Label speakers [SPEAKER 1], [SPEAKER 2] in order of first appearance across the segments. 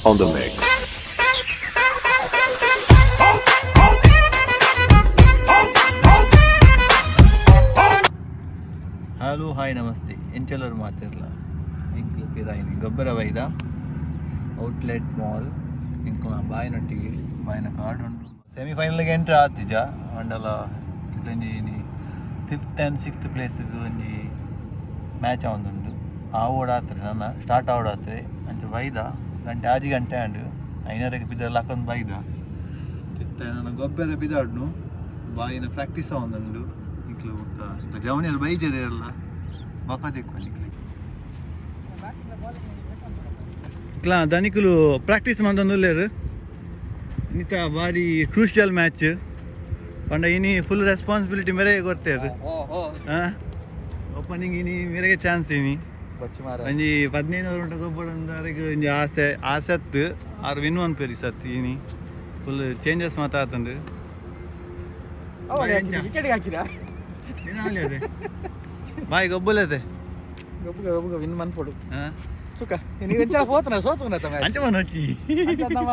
[SPEAKER 1] on the mix.
[SPEAKER 2] Hello hi ನಮಸ್ತೆ ಎಂಚಲರು ಮಾತಿರಲ್ಲ ಇಂಕ್ಲು ಪಿರಾಯಿನಿ ಗೊಬ್ಬರ ವೈದ outlet mall ink ಬಾಯಿನೊಟ್ಟಿಗೆ ಬಾಯಿನ card ಉಂಟು ಸೆಮಿಫೈನಲ್ಗೆ ಎಂಟ್ರಿ ಆತಿಜ ಅಂಡಲ ಇಟ್ಲೊಂಜಿ 5th and 6th ಪ್ಲೇಸ್ಗೆ ಒಂಜಿ ಮ್ಯಾಚ್ ಆವೊಂದುಂಡು ಆ ಓಡಾತ್ರೆ ನನ್ನ ಸ್ಟಾರ್ಟ್ ಆವಡಾತ್ರೆ ಅಂಚ ಬೈದ ಗಂಟೆ ಆಜಿ ಗಂಟೆ ಅಂಡು ಐನರಕ್ಕೆ ಬಿದ್ದಲ್ಲ ಹಾಕೊಂಡು ಬೈದ ಚಿತ್ತೆ ನನ್ನ ಗೊಬ್ಬರ ಬಿದ್ದಾಡ್ನು ಬಾಯಿನ ಪ್ರಾಕ್ಟೀಸ್ ಆವೊಂದುಂಡು ಇಕ್ಲು ಬೊಕ್ಕ ಜವನಿಯಲ್ಲಿ ಬೈಜದೆ ಎಲ್ಲ ಬೊಕ್ಕ ತಿಕ್ಕೊಂಡು ಇಕ್ಲ ಧನಿಕುಲು ಪ್ರಾಕ್ಟೀಸ್ ಮಂದೊಂದುಲ್ಲೇರು ನಿತ ಬಾರಿ ಕ್ರೂಷಿಯಲ್ ಮ್ಯಾಚ್ ಪಂಡ ಇನಿ ಫುಲ್ ರೆಸ್ಪಾನ್ಸಿಬಿಲಿಟಿ ಮೇರೆಗೆ ಕೊಡ್ತೇರು ಓಪನಿಂಗ್ ಇನಿ ಮೇರೆಗೆ ಚಾನ್ಸ್ ಇನಿ ಒಂಜಿ 15 ಓವರ್ ಗೊಬ್ಬರ ಅಂದವರೆಗೆ ಒಂಜಿ ಆಸೆತ್ತು ಆರು ವಿನ್ ಪೇರಿ ಸತ್ತು ಇನಿ ಫುಲ್ ಚೇಂಜಸ್ ಮಾತಾಡ್ತಂಡು ಬಾಯ್ ಗೊಬ್ಬಲತೆ
[SPEAKER 3] ಗೊಬ್ಬಗ ವಿನ್ ಮನ್ಪೊಡು ಸುಖ ನೀವು ಎಂಚಲ ಹೋತನ ಸೋತನ ತಮ
[SPEAKER 2] ಅಂಚಮನ ಹಚ್ಚಿ
[SPEAKER 3] ನಮ್ಮ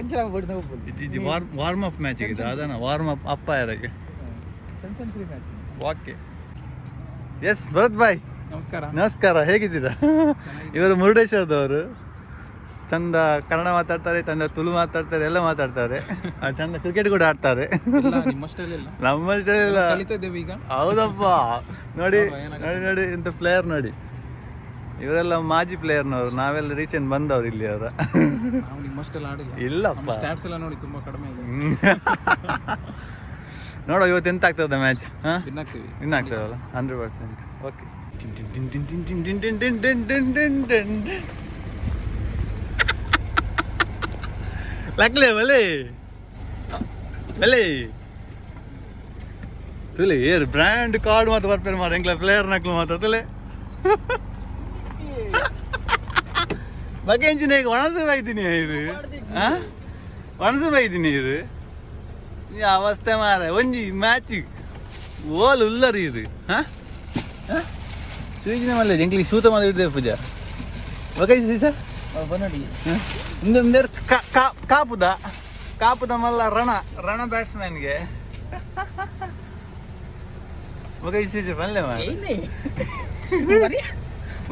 [SPEAKER 3] ಎಂಚಲ ಬಡ್ನ ಗೊಬ್ಬು
[SPEAKER 2] ಇದು ವಾರ್ಮ್ ಅಪ್ ಮ್ಯಾಚ್ ಇದೆ ಅದನ್ನ ವಾರ್ಮ್ ಅಪ್ ಅಪ್ಪ ಯಾರಿಗೆ
[SPEAKER 3] tension free match
[SPEAKER 2] okay yes Bharath ಬಾಯ್
[SPEAKER 3] ನಮಸ್ಕಾರ
[SPEAKER 2] ನಮಸ್ಕಾರ ಹೇಗಿದ್ದೀರಾ ಇವರು ಮುರುಡೇಶ್ವರದವರು ಚಂದ ಕನ್ನಡ ಮಾತಾಡ್ತಾರೆ ಚಂದ ತುಳು ಮಾತಾಡ್ತಾರೆ ಎಲ್ಲ ಮಾತಾಡ್ತಾರೆ ಚಂದ ಕ್ರಿಕೆಟ್ ಕೂಡ ಆಡ್ತಾರೆ ನಮ್ಮಷ್ಟೆಲ್ಲ ಹೌದಪ್ಪ ನೋಡಿ ನೋಡಿ ನೋಡಿ ಇಂಥ ಪ್ಲೇಯರ್ ನೋಡಿ ಇವರೆಲ್ಲ ಮಾಜಿ ಪ್ಲೇಯರ್ನವರು ನಾವೆಲ್ಲ ರೀಸೆಂಟ್ ಬಂದವ್ರು ಇಲ್ಲಿ ಅವರ ಇಲ್ಲಪ್ಪ
[SPEAKER 3] ನೋಡಿ ತುಂಬಾ ಕಡಿಮೆ
[SPEAKER 2] ನೋಡೋ ಇವತ್ತು ಎಂತ ಆಗ್ತದೆ ಮ್ಯಾಚ್ ವಿನ್ ಆಗ್ತದಲ್ಲ 100%. ಓಕೆ ಲಗ್ಲೆ ಬಲೆ ಬಲೆ ತುಲೆ ಏರ್ ಬ್ರ್ಯಾಂಡ್ ಕಾರ್ಡ್ ಮಾತು ಬರ್ಪೇರು ಮಾರ ಎಂಕ್ಲ ಪ್ಲೇಯರ್ ನಕ್ಲು ಮಾತ ತುಲೆ ಬಗ್ಗೆ ಎಂಚಿನ ಈಗ ಒಣಸು ಬೈತೀನಿ ಇದು ಒಣಸು ಬೈತೀನಿ ಇದು ಈ ಅವಸ್ಥೆ ಮಾರ ಒಂಜಿ ಮ್ಯಾಚ್ ಓಲ್ ಉಲ್ಲರಿ ಇದು ಸೂಜಿನ ಮಲ್ಲ ಎಂಕ್ಲಿಗೆ ಸೂತ ಮಾದ ಹಿಡ್ದೆ ಪೂಜಾ ಓಕೆ ಸರ್ ಇಂದೊಂದೇರ್ ಕಾಪುದ ಮಲ್ಲ ರಣ ಬ್ಯಾಟ್ಸ್ಮನ್ಗೆ ಮಗ ವಿಶೇಷ ಬಲ್ಲೆ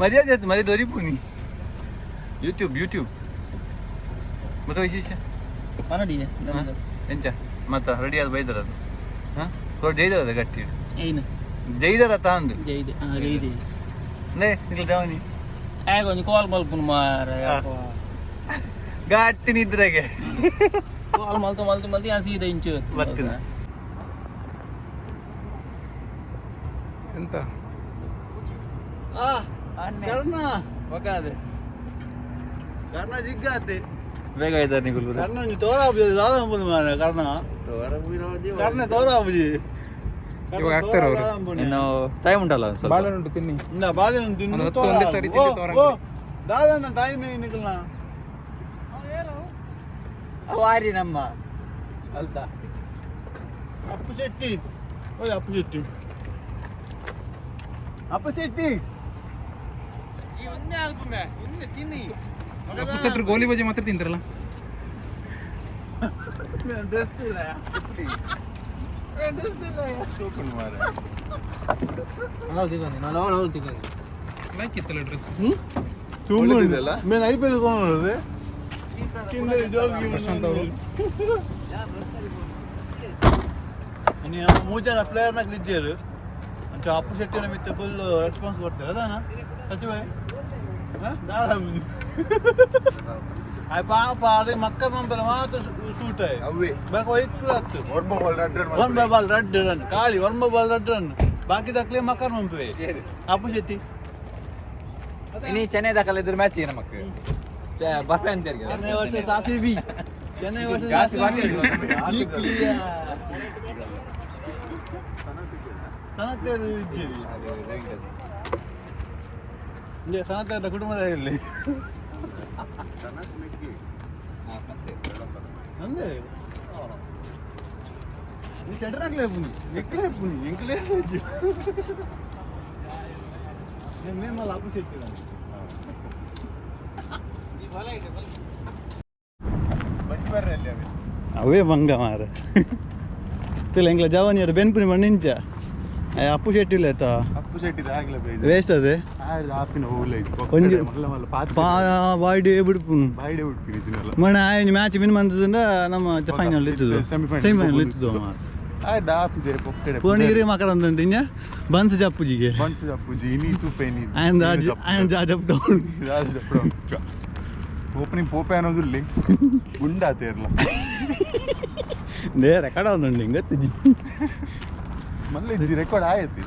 [SPEAKER 2] ಮರ್ಯಾದೆ ಆಯ್ತು ಮರ್ಯಾದೆ ದೊರಿಪುನಿ ಯೂಟ್ಯೂಬ್ ಮಗ ವಿಶೇಷ ಎಂಚ ಮತ್ತ ರೆಡಿ ಆದ ಬೈದರ ಅದು ಜೈದರದ ಗಟ್ಟಿ ಜೈದರ ತಾಂದು ನೇ ನಿಖಿಲ್ ಜಾವನಿ
[SPEAKER 3] ಒಂದು ಕಾಲ್ ಮಲ್ಪುನ್ ಮಾರ
[SPEAKER 2] ಗಟ್ಟಿ ನಿದ್ರೆಗೆ
[SPEAKER 3] ಕಾಲ್ ಮಲ್ತು ಯಾ ಸೀದಾ ಇಂಚು
[SPEAKER 2] ಬರ್ತೀನ
[SPEAKER 3] ಎಂತ
[SPEAKER 2] ಕರ್ಣ
[SPEAKER 3] ಒಗಾದೆ
[SPEAKER 2] ಕರ್ಣ ಜಿಗ್ಗಾತೆ ಬೇಗ ಇದ್ದಾರೆ ನಿಗುಲು ಕರ್ಣ ನೀ ತೋರಾಬುಜಿ ದಾದ ಅಂಬುದು ಮಾರ ಕರ್ಣ ತೋರಾಬುಜಿ
[SPEAKER 3] ಇವಾಗ ಆಗ್ತಾರೆ ಅವರು ಇನ್ನು ಟೈಮ್ ಉಂಟಲ್ಲ ಬಾಳೆಹಣ್ಣು ಉಂಟು ತಿನ್ನಿ
[SPEAKER 2] ಇಲ್ಲ ಬಾಳೆಹಣ್ಣು ತಿನ್ನು
[SPEAKER 3] ಒಂದೇ ಸರಿ
[SPEAKER 2] ದಾದಣ್ಣ ಟೈಮ್ ನಿಖಲ್ನ ವಾರಿ ನಮ್ಮ ಅಲ್ತ ಅಪ್ಪು ಶೆಟ್ಟಿ ಓಯ್ ಅಪ್ಪು ಶೆಟ್ಟಿ
[SPEAKER 3] ಈ ಒಂದೇ ಆಲ್ಬಮ್ ಇನ್ನು ತಿನ್ನಿ ಅಪ್ಪು ಸೆಟ್ರು ಗೋಲಿ ಬಜಿ ಮಾತ್ರ ತಿಂತಾರಲ್ಲ
[SPEAKER 2] ಡ್ರೆಸ್ ಇಲ್ಲ
[SPEAKER 3] ಕಿತ್ತಲ್ಲ ಡ್ರೆಸ್
[SPEAKER 2] నేను అయిపోయి ಮೂರು ಜನ ಪ್ಲೇಯರ್ ನಾಗ ಇಜ್ಜಾರು ಅಂತ ಅಪ್ಪು ಶೆಟ್ಟಿನ ಮಿತ್ತ ಫುಲ್ ರೆಸ್ಪಾನ್ಸ್ ಕೊಡ್ತಾರೆ ಅದಾನ ಸಚಿವಾಯ್ ಪಾಪ ಅದೇ ಮಕ್ಕಳ ಮಂಪಲ ಮಾತ್ರ ಸೂಟ್ ಒನ್ ಬಾಲ್ ರೆಡ್ ರನ್ ಖಾಲಿ ಒನ್ ಬಾಲ್ ರೆಡ್ ರನ್ ಬಾಕಿ ದಕ್ಲೆ ಮಕ್ಕಳ ಮಂಪೆ ಅಪ್ಪು ಶೆಟ್ಟಿ
[SPEAKER 3] ಇನಿ ಚೆನ್ನೈ ದಾಖಲೆ ಇದ್ರ ಮ್ಯಾಚ್ ನಮಕ್ ಬರ್ಪೆ ಅಂತ
[SPEAKER 2] Chennai versus RCB Chennai versus RCB ಸನತ್ತೇದು ಇದ್ದೀರಿ ಇಲ್ಲಿ ಸನತ್ತೇದ ಕುಟುಂಬದ ಇಲ್ಲಿ ಅಂದೆ ನೀ ಸೆಂಟರ್ ಆಗ್ಲೇ ಪುನಿ ಎಕ್ಲೇ ಪುನಿ ಎಂಕ್ಲೇ నేను మేము అలా అప్పు చెప్తున్నాను ಅವೇ ಮಂಗ ಮಾರ ತಿಲ್ಲ ಎಂಗ್ಲ ಜವಾನಿಯರು ಬೆನ್ಪುನಿ ಮಣ್ಣಿಂಚ ಅಪ್ಪು ಶೆಟ್ಟಿ ಇಲ್ಲ ಆಯ್ತಾ
[SPEAKER 1] ಅಪ್ಪು ಶೆಟ್ಟಿ ಆಗ್ಲೇ
[SPEAKER 2] ವೇಸ್ಟ್ ಅದೇ
[SPEAKER 1] ಆಪಿನ ಹೋಗ್ಲ
[SPEAKER 2] ಒಂಜಿ
[SPEAKER 1] ಬಾಯ್ಡೆ
[SPEAKER 2] ಬಿಡ್ಪುನು
[SPEAKER 1] ಬಿಡ್ತೀನಿ
[SPEAKER 2] ಮಣ ಆಯ್ತು ಮ್ಯಾಚ್ ವಿನ್ ಬಂದದಿಂದ ನಮ್ಮ ಫೈನಲ್ ಇತ್ತು ಸೆಮಿಫೈನಲ್ ಇತ್ತು ಮಾರ ಪೂರ್ಣಿಗಿರಿ ಮಕ್ಕಳ ಅಂತಿಂಜ ಬನ್ಸ್ ಜಪ್ಪುಜಿಗೆ
[SPEAKER 1] ನೀ ತೂಪೆ ನೀ
[SPEAKER 2] ఆయన చెప్తాడు
[SPEAKER 1] ఓపెనింగ్ పోపే ಅನ್ನೋದು ಇಲ್ಲಿ ಗುಂಡಾತೆ ಇರಲ್ಲ
[SPEAKER 2] ನೇ ರೆಕಾರ್ಡ್ అవునండి ఇంగత్తి
[SPEAKER 1] మళ్ళీ ఇది ರೆಕಾರ್ಡ್ ಆಯ್ತು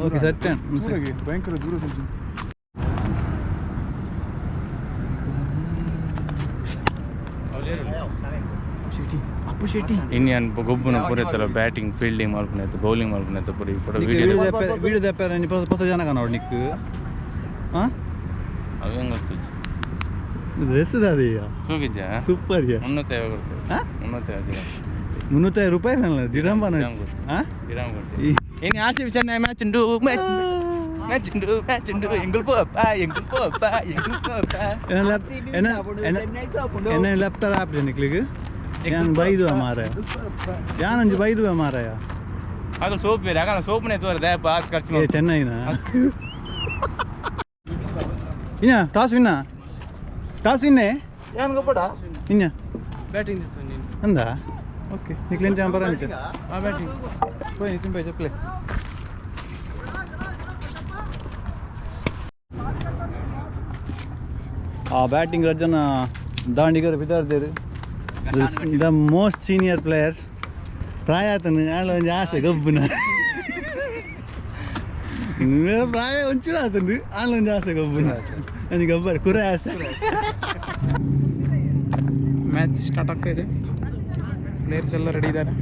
[SPEAKER 2] ఓకే సత్యం
[SPEAKER 1] ದೂರಗೆ ಭಯಂಕರ ದೂರ
[SPEAKER 3] ಇಂಡಿಯನ್ ಗೊಬ್ಬನ ಪೂರೈತಲ್ಲ ಬ್ಯಾಟಿಂಗ್ ಫೀಲ್ಡಿಂಗ್ ಮಾಡ್ಕೊಳೈತೆ ಬೌಲಿಂಗ್ ಮಾಡ್ಕೊಳೈತೆ ಪೂರಿ ಫೋಟೋ
[SPEAKER 2] వీడియో తెప్పారని కొత్త జన కనవాడు నీకు
[SPEAKER 3] ಅವೇಂಗ ಗೊತ್ತು
[SPEAKER 2] ಡ್ರೆಸ್ అది
[SPEAKER 3] ಹೋಗಿದ್ಯಾ
[SPEAKER 2] ಸೂಪರ್
[SPEAKER 3] 350 ಕೊಡ್ತೇವೆ
[SPEAKER 2] 350 ರೂಪಾಯಿ ದಿರಂ ಬನ
[SPEAKER 3] ದಿರಂ ಕೊಡ್ತೀವಿ ಇನ್ನು ಆರ್ಸಿಬಿ ಚೆನ್ನೈ ಮ್ಯಾಚ್ ಉಂಟು ಮ್ಯಾಚ್ ಉಂಟು ಎಂಗುಲ್ ಪೋಪ್ಪ
[SPEAKER 2] ಎನ್ನ ಲೆಫ್ಟರ್ ಆಪ್ಷನ್ ನಿಕ್ಲಿಗೆ ಯಾನ್ ಬೈದು ಮಾರಾಯ ಯಾನಂಜು ಬೈದು ಮಾರಾಯ
[SPEAKER 3] ಆಗಲ್ಲ ಸೋಪ್ ಬೇರೆ ಆಗಲ್ಲ ಸೋಪ್ನೇ ತೋರದೆ ಪಾಸ್ ಖರ್ಚು
[SPEAKER 2] ಏ ಚೆನ್ನೈನ ಇನ್ನ ಟಾಸ್ ವಿನ್ನೇ
[SPEAKER 1] ಏನ್ ಗೊಬ್ಬಡ
[SPEAKER 2] ಇನ್ನ
[SPEAKER 3] ಬ್ಯಾಟಿಂಗ್
[SPEAKER 2] ಅಂದ ಓಕೆ ನಿಕ್ಲಿನ ಚಾಂಬರ್ ಅಂತೆ
[SPEAKER 3] ಬ್ಯಾಟಿಂಗ್
[SPEAKER 2] పోయి నితిన్ భాయ్ చెప్పలే ಆ ಬ್ಯಾಟಿಂಗ್ ರಜನ ದಾಂಡಿಗರ ಬಿದ್ದಾರ್ದೇರು ದ ಮೋಸ್ಟ್ ಸೀನಿಯರ್ ಪ್ಲೇಯರ್ ಪ್ರಾಯ ಆತನು ಆಳ ಒಂಜಿ ಆಸೆ ಗೊಬ್ಬನ ಪ್ರಾಯ ಒಂಚೂರು ಆತಂದು ಆಳ ಒಂಜಿ ಆಸೆ ಗೊಬ್ಬನ ನನಗೆ ಗೊಬ್ಬರ ಕುರೆ ಆಸೆ
[SPEAKER 4] ಮ್ಯಾಚ್ ಸ್ಟಾರ್ಟ್ ಆಗ್ತಾ ಇದೆ ಪ್ಲೇಯರ್ಸ್ ಎಲ್ಲ ರೆಡಿ ಇದ್ದಾರೆ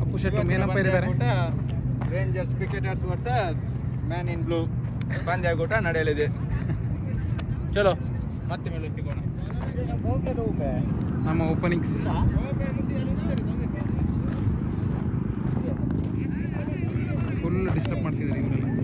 [SPEAKER 4] ಅಪ್ಪು ಶೆಟ್ಟಿ ಮೇನಪ್ಪ ಇದ್ದಾರೆ
[SPEAKER 3] Rangers cricketers versus man in blue ಪಂದ್ಯಾಕೂಟ ನಡೆಯಲಿದೆ ಚಲೋ ಮತ್ತೆ ಮೇಲೆ ಸಿಗೋಣ
[SPEAKER 4] ನಮ್ಮ ಓಪನಿಂಗ್ಸ್ ಫುಲ್ ಡಿಸ್ಟರ್ಬ್ ಮಾಡ್ತಿದ್ದಾರೆ ಇವರೆಲ್ಲ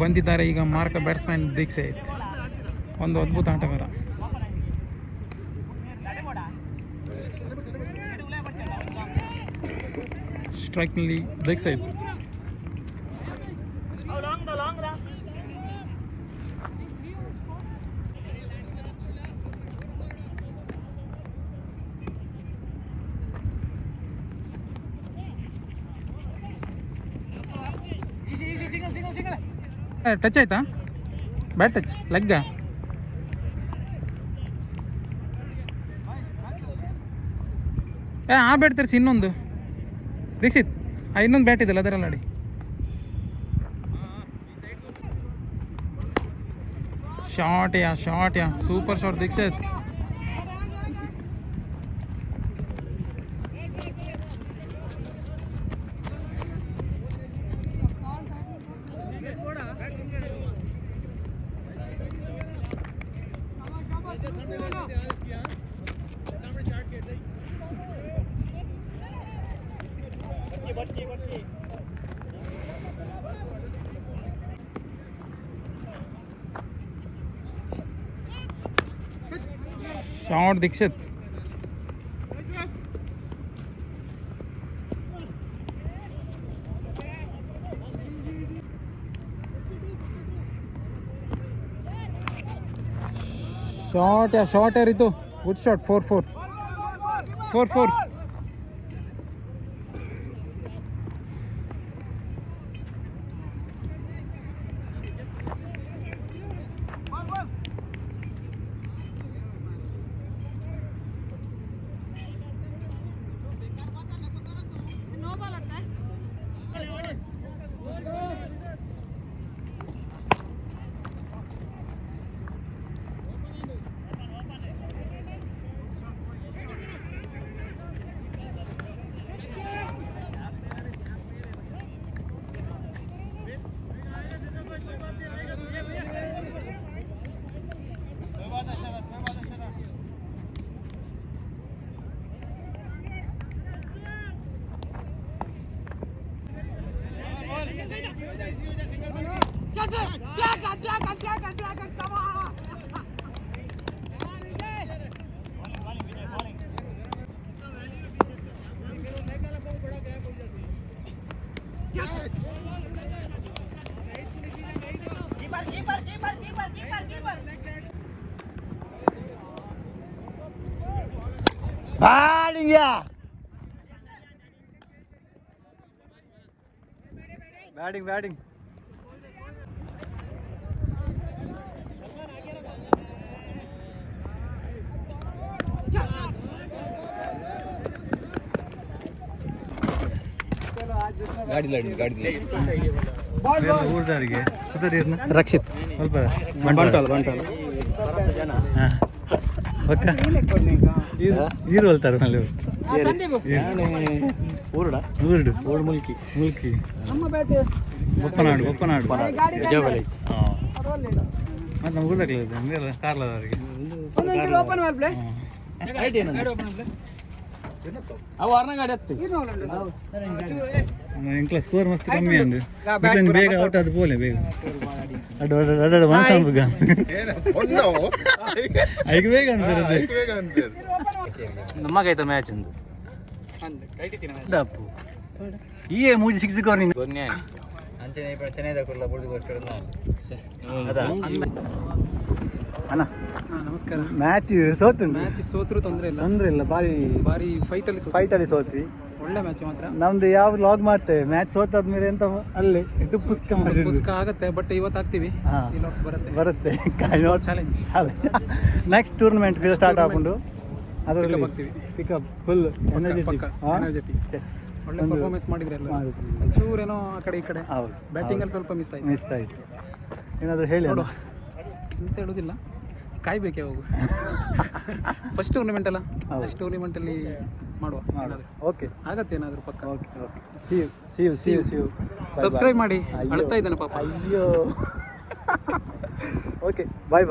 [SPEAKER 4] ಬಂದಿದ್ದಾರೆ ಈಗ ಮಾರ್ಕ ಬ್ಯಾಟ್ಸ್ಮನ್ ದೀಕ್ಷಿತ್ ಒಂದು ಅದ್ಭುತ ಆಟಗಾರ ಸ್ಟ್ರೈಕ್ನಲ್ಲಿ ದೀಕ್ಷಿತ್ ಟಚ್ ಆಯ್ತಾ ಬ್ಯಾಟ್ ಟಚ್ ಲೆಗ್ಗ ಆ ಬ್ಯಾಟ್ ತರಿಸಿ ಇನ್ನೊಂದು ದೀಕ್ಷಿತ್ ಇನ್ನೊಂದು ಬ್ಯಾಟ್ ಇದೆಯಲ್ಲ ಅದರಲ್ಲಿ ಆಡಿ शॉट या super shot Dikshit. Shot Dikshit. Shot है रितु. Good shot. 4-4.
[SPEAKER 2] ಬ್ಯಾಟಿಂಗ್ ಗಾಡಿ ಊರ್ದಾರಿಗೆ ರಕ್ಷಿತ್ ಸ್ವಲ್ಪ ಬಂಟಾಳ ನೀರು ಹೇಳ್ತಾರೆ ಅಲ್ಲಿ ಊರ್ಡು ಮುಲ್ಕಿ ಒಪ್ಪನಾಡು ಮತ್ತೆ ನಮ್ಮ ಊರ್ದಾಗ್ಲಿದೆ ಕಾರ್ಲದವರಿಗೆ ಇಂಕ್ಲ ಸ್ಕೋರ್ ಮಸ್ತ್ ಕಮ್ಮಿ ಅಂದು ಬೇಗ ಔಟ್ ಆದ ಪೋಲೆ ಬೇಗ ಅಡ್ಡ ಮನಸ್ಸಂಬುಗ ಐಗೆ ಬೇಗ ಅನ್ಸರುತ್ತೆ
[SPEAKER 3] ನಮಗೈತ ಮ್ಯಾಚ್ ಒಂದು ಡಪ್ಪು ಈ ಮೂಜಿ ಸಿಕ್ಸಿಕೋರ್ ನೀನು ಅಂಚನೆ ಚೆನ್ನೈದ ಕೊಡಲ ಬುಡ್ದು ಅಣ್ಣ
[SPEAKER 4] ನಮಸ್ಕಾರ.
[SPEAKER 2] ಮ್ಯಾಚ್
[SPEAKER 4] ಸೋತ್ರು ತೊಂದರೆ
[SPEAKER 2] ಇಲ್ಲ
[SPEAKER 4] ಬಾರಿ
[SPEAKER 2] ಫೈಟಲ್ಲಿ ಸೋತ್ವಿ.
[SPEAKER 4] ಒಳ್ಳೆ ಮ್ಯಾಚ್ ಮಾತ್ರ.
[SPEAKER 2] ನಮ್ದು ಯಾವ ಲಾಗ್ ಮಾಡ್ತೇವೆ ಮ್ಯಾಚ್ ಸೋತಾದ್ಮೇಲೆ ಎಂತ ಅಲ್ಲಿ ಇದು
[SPEAKER 4] ಪುಸ್ತಕ ಆಗತ್ತೆ, ಬಟ್ ಇವತ್ತು ಆಗ್ತೀವಿ.
[SPEAKER 2] ಬರುತ್ತೆ
[SPEAKER 4] ಚಾಲೆಂಜ್.
[SPEAKER 2] ನೆಕ್ಸ್ಟ್ ಟೂರ್ನಮೆಂಟ್ ಸ್ಟಾರ್ಟ್ ಹಾಕೊಂಡು
[SPEAKER 4] ಆಗ್ತೀವಿ.
[SPEAKER 2] ಪಿಕಪ್ ಫುಲ್
[SPEAKER 4] ಎನರ್ಜೆಟಿಕ್ ಒಳ್ಳೆ ಪರ್ಫಾರ್ಮೆನ್ಸ್ ಮಾಡಿದ್ರೆ ಎಲ್ಲ. ಒಂಚೂರೇನೋ ಆ ಕಡೆ ಈ ಕಡೆ ಬ್ಯಾಟಿಂಗ್ ಅಲ್ಲಿ ಸ್ವಲ್ಪ ಮಿಸ್ ಆಯ್ತು.
[SPEAKER 2] ಏನಾದರೂ ಹೇಳಿ
[SPEAKER 4] ನೋಡುವ ಅಂತ ಹೇಳೋದಿಲ್ಲ, ಕಾಯ್ಬೇಕೆ ಹೋಗು. ಫಸ್ಟ್ ಟೂರ್ನಮೆಂಟ್ ಅಲ್ಲ, ಫಸ್ಟ್ ಟೂರ್ನಮೆಂಟಲ್ಲಿ ಮಾಡುವ.
[SPEAKER 2] ಓಕೆ
[SPEAKER 4] ಆಗತ್ತೆ ಏನಾದರೂ ಪಕ್ಕ.
[SPEAKER 2] ಓಕೆ
[SPEAKER 4] ಸಬ್ಸ್ಕ್ರೈಬ್ ಮಾಡಿ. ಅಳ್ತಾ ಇದ್ದಾನೆ ಪಾಪ.
[SPEAKER 2] ಅಯ್ಯೋ. ಓಕೆ ಬಾಯ್.